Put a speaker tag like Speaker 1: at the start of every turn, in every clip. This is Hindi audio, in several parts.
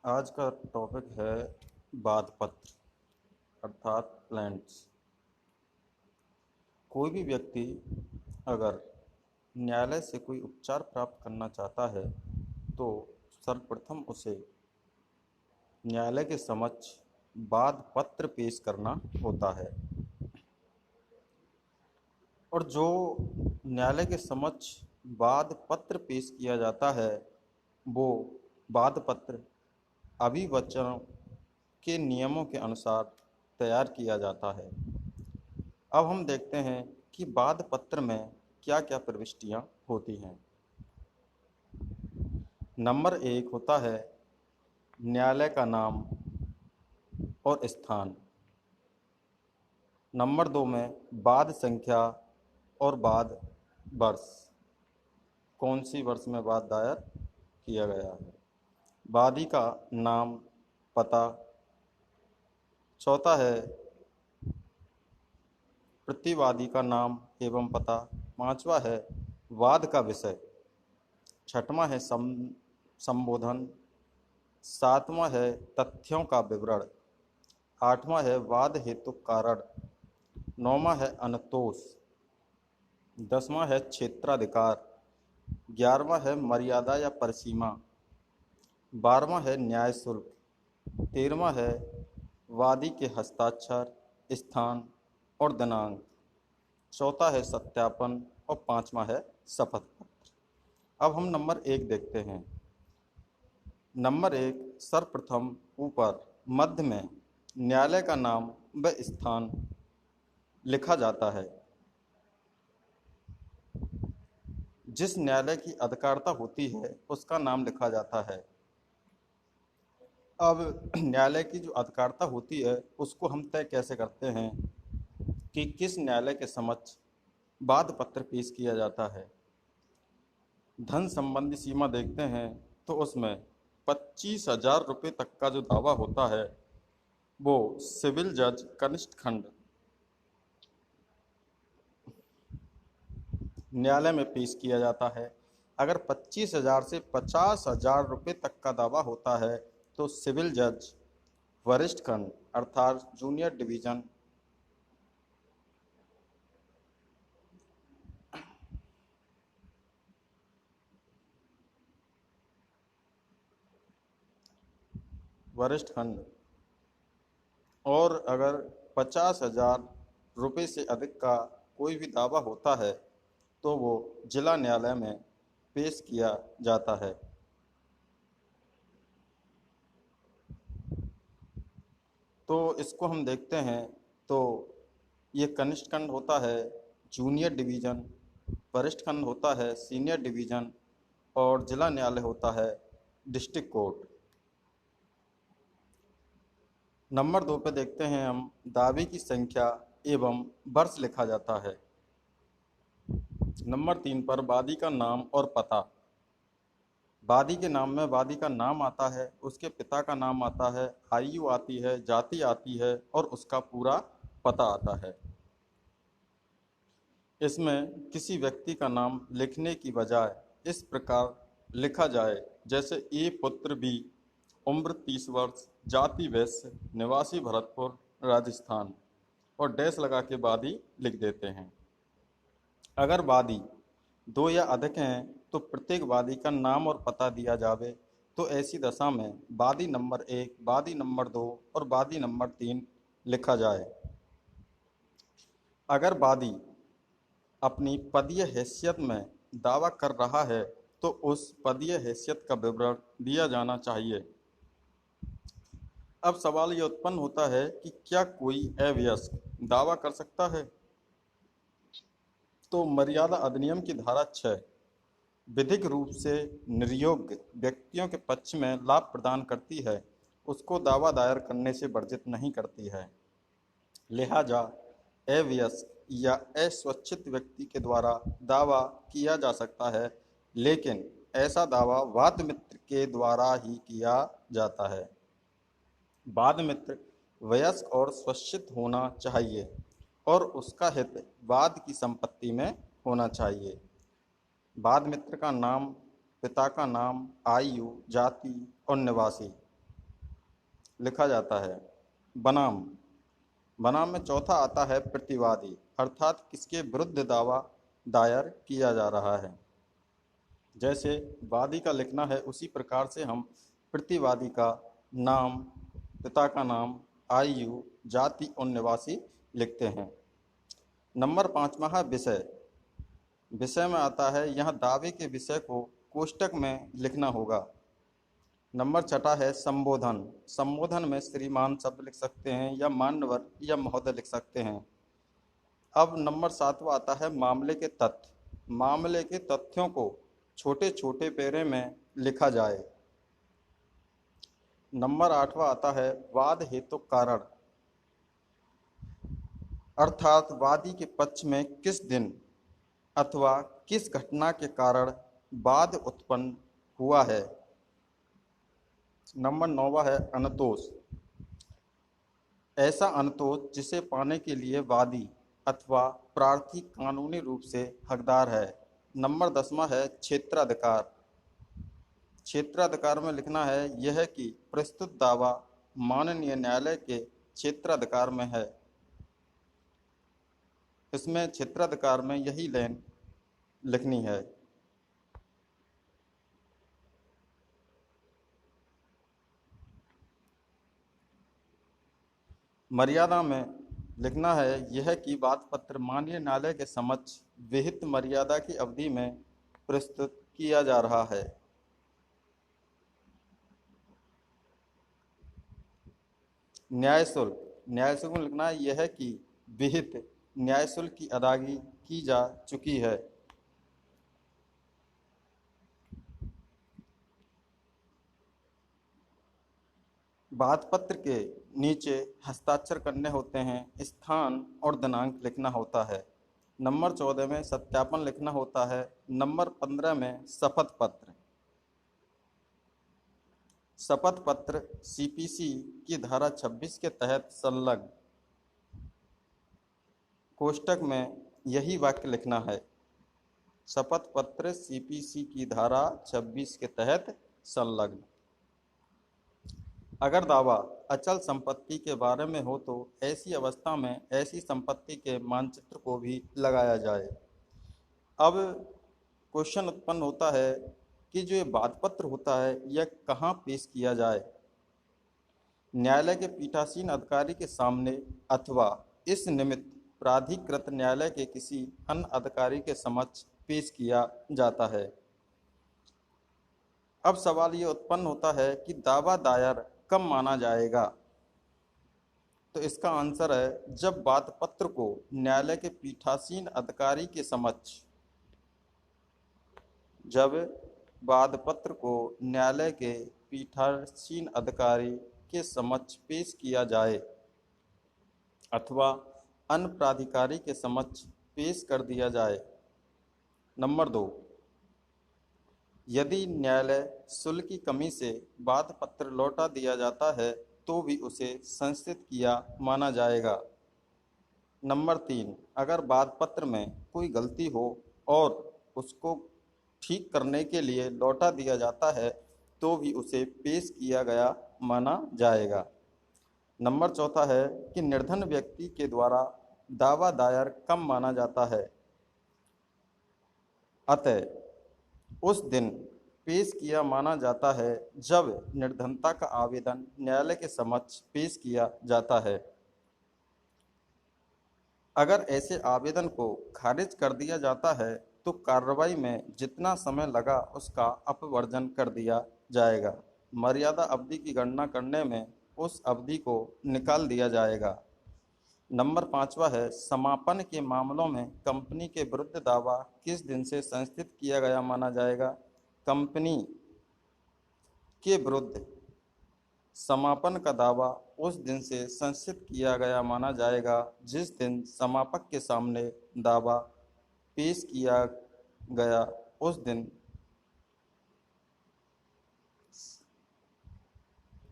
Speaker 1: आज का टॉपिक है वादपत्र अर्थात प्लेंट्स। कोई भी व्यक्ति अगर न्यायालय से कोई उपचार प्राप्त करना चाहता है तो सर्वप्रथम उसे न्यायालय के समक्ष वादपत्र पेश करना होता है। और जो न्यायालय के समक्ष वादपत्र पेश किया जाता है वो वादपत्र अभिवचनों के नियमों के अनुसार तैयार किया जाता है। अब हम देखते हैं कि वादपत्र में क्या क्या प्रविष्टियां होती हैं। नंबर 1 होता है न्यायालय का नाम और स्थान। नंबर 2 में वाद संख्या और वाद वर्ष, कौन सी वर्ष में वाद दायर किया गया है। वादी का नाम, पता। चौथा है प्रतिवादी का नाम एवं पता। पांचवा है वाद का विषय। छठवां है संबोधन। सातवां है तथ्यों का विवरण। आठवां है वाद हेतु कारण। नौवां है अनतोष। 10वां है क्षेत्राधिकार। 11वां है मर्यादा या परिसीमा। 12वां है न्याय शुल्क। 13वां है वादी के हस्ताक्षर, स्थान और दिनांक। चौथा है सत्यापन और पांचवा है शपथ पत्र। अब हम नंबर 1 देखते हैं। नंबर 1 सर्वप्रथम ऊपर मध्य में न्यायालय का नाम व स्थान लिखा जाता है। जिस न्यायालय की अधिकारिता होती है उसका नाम लिखा जाता है। अब न्यायालय की जो अधिकारिता होती है उसको हम तय कैसे करते हैं कि किस न्यायालय के समक्ष वादपत्र पेश किया जाता है। धन संबंधी सीमा देखते हैं तो उसमें 25,000 रुपये तक का जो दावा होता है वो सिविल जज कनिष्ठ खंड न्यायालय में पेश किया जाता है। अगर 25,000 से 50,000 रुपये तक का दावा होता है तो सिविल जज वरिष्ठ खंड अर्थात जूनियर डिवीजन वरिष्ठ खंड, और अगर 50,000 रुपये से अधिक का कोई भी दावा होता है तो वो जिला न्यायालय में पेश किया जाता है। तो इसको हम देखते हैं तो ये कनिष्ठ खंड होता है जूनियर डिवीज़न, वरिष्ठ खंड होता है सीनियर डिवीज़न और जिला न्यायालय होता है डिस्ट्रिक्ट कोर्ट। नंबर 2 पे देखते हैं हम दावे की संख्या एवं वर्ष लिखा जाता है। नंबर 3 पर वादी का नाम और पता। वादी के नाम में वादी का नाम आता है, उसके पिता का नाम आता है, आयु आती है, जाति आती है और उसका पूरा पता आता है। इसमें किसी व्यक्ति का नाम लिखने की बजाय इस प्रकार लिखा जाए जैसे ए पुत्र बी, उम्र 30 वर्ष, जाति वैश्य, निवासी भरतपुर राजस्थान और डैश लगा के वादी लिख देते हैं। अगर वादी 2 या अधिक हैं तो प्रत्येक वादी का नाम और पता दिया जावे। तो ऐसी दशा में वादी नंबर 1, वादी नंबर 2 और वादी नंबर 3 लिखा जाए। अगर वादी अपनी पदीय हैसियत में दावा कर रहा है तो उस पदीय हैसियत का विवरण दिया जाना चाहिए। अब सवाल ये उत्पन्न होता है कि क्या कोई अवयस्क दावा कर सकता है। तो मर्यादा अधिनियम की धारा 6 विधिक रूप से निर्योग्य व्यक्तियों के पक्ष में लाभ प्रदान करती है, उसको दावा दायर करने से वर्जित नहीं करती है। लिहाजा अवयस्क या अस्वच्छित व्यक्ति के द्वारा दावा किया जा सकता है, लेकिन ऐसा दावा वाद मित्र के द्वारा ही किया जाता है। वाद मित्र वयस्क और स्वच्छित होना चाहिए और उसका हित वाद की संपत्ति में होना चाहिए। वाद मित्र का नाम, पिता का नाम, आयु, जाति और निवासी लिखा जाता है। बनाम, बनाम में चौथा आता है प्रतिवादी, अर्थात किसके विरुद्ध दावा दायर किया जा रहा है। जैसे वादी का लिखना है उसी प्रकार से हम प्रतिवादी का नाम, पिता का नाम, आयु, जाति और निवासी लिखते हैं। नंबर 5वां है विषय। विषय में आता है यहाँ दावे के विषय को कोष्टक में लिखना होगा। नंबर 6 है संबोधन। संबोधन में श्रीमान शब्द लिख सकते हैं या मान्यवर या महोदय लिख सकते हैं। अब नंबर 7वां आता है मामले के तथ्य। मामले के तथ्यों को छोटे छोटे पैरे में लिखा जाए। नंबर 8वां आता है वाद हेतु कारण, अर्थात वादी के पक्ष में किस दिन अथवा किस घटना के कारण वाद उत्पन्न हुआ है। नंबर 9वां है अनतोष। ऐसा अनतोष जिसे पाने के लिए वादी अथवा प्रार्थी कानूनी रूप से हकदार है। नंबर 10वां है क्षेत्राधिकार। क्षेत्राधिकार में लिखना है यह कि प्रस्तुत दावा माननीय न्यायालय के क्षेत्राधिकार में है। इसमें क्षेत्राधिकार में यही लाइन लिखनी है। मर्यादा में लिखना है यह कि वाद पत्र माननीय न्यायालय के समक्ष विहित मर्यादा की अवधि में प्रस्तुत किया जा रहा है। न्याय शुल्क। न्याय शुल्क में लिखना है यह कि विहित न्याय शुल्क की अदायगी की जा चुकी है। वाद पत्र के नीचे हस्ताक्षर करने होते हैं, स्थान और दिनांक लिखना होता है। नंबर 14 में सत्यापन लिखना होता है। नंबर 15 में शपथ पत्र। शपथ पत्र सीपीसी की धारा 26 के तहत संलग्न कोष्टक में यही वाक्य लिखना है। शपथ पत्र सीपीसी की धारा 26 के तहत संलग्न। अगर दावा अचल संपत्ति के बारे में हो तो ऐसी अवस्था में ऐसी संपत्ति के मानचित्र को भी लगाया जाए। अब क्वेश्चन उत्पन्न होता है कि जो ये वाद पत्र होता है यह कहाँ पेश किया जाए। न्यायालय के पीठासीन अधिकारी के सामने अथवा इस निमित्त प्राधिकृत न्यायालय के किसी अन्य अधिकारी के समक्ष पेश किया जाता है। अब सवाल ये उत्पन्न होता है कि दावा दायर कब माना जाएगा। तो इसका आंसर है जब वाद पत्र को न्यायालय के पीठासीन अधिकारी के समक्ष जब वाद पत्र को न्यायालय के पीठासीन अधिकारी के समक्ष पेश किया जाए अथवा अन्य प्राधिकारी के समक्ष पेश कर दिया जाए। नंबर 2, यदि न्यायालय शुल्क की कमी से वाद पत्र लौटा दिया जाता है तो भी उसे संशोधित किया माना जाएगा। नंबर 3, अगर वाद पत्र में कोई गलती हो और उसको ठीक करने के लिए लौटा दिया जाता है तो भी उसे पेश किया गया माना जाएगा। नंबर 4 है कि निर्धन व्यक्ति के द्वारा दावा दायर कब माना जाता है। अतः उस दिन पेश किया माना जाता है जब निर्धनता का आवेदन न्यायालय के समक्ष पेश किया जाता है। अगर ऐसे आवेदन को खारिज कर दिया जाता है तो कार्रवाई में जितना समय लगा उसका अपवर्जन कर दिया जाएगा। मर्यादा अवधि की गणना करने में उस अवधि को निकाल दिया जाएगा। नंबर 5वां है समापन के मामलों में कंपनी के विरुद्ध दावा किस दिन से संस्थित किया गया माना जाएगा। कंपनी के विरुद्ध समापन का दावा उस दिन से संस्थित किया गया माना जाएगा जिस दिन समापक के सामने दावा पेश किया गया उस दिन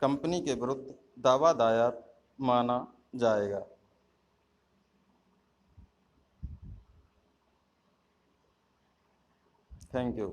Speaker 1: कंपनी के विरुद्ध दावा दायर माना जाएगा। Thank you.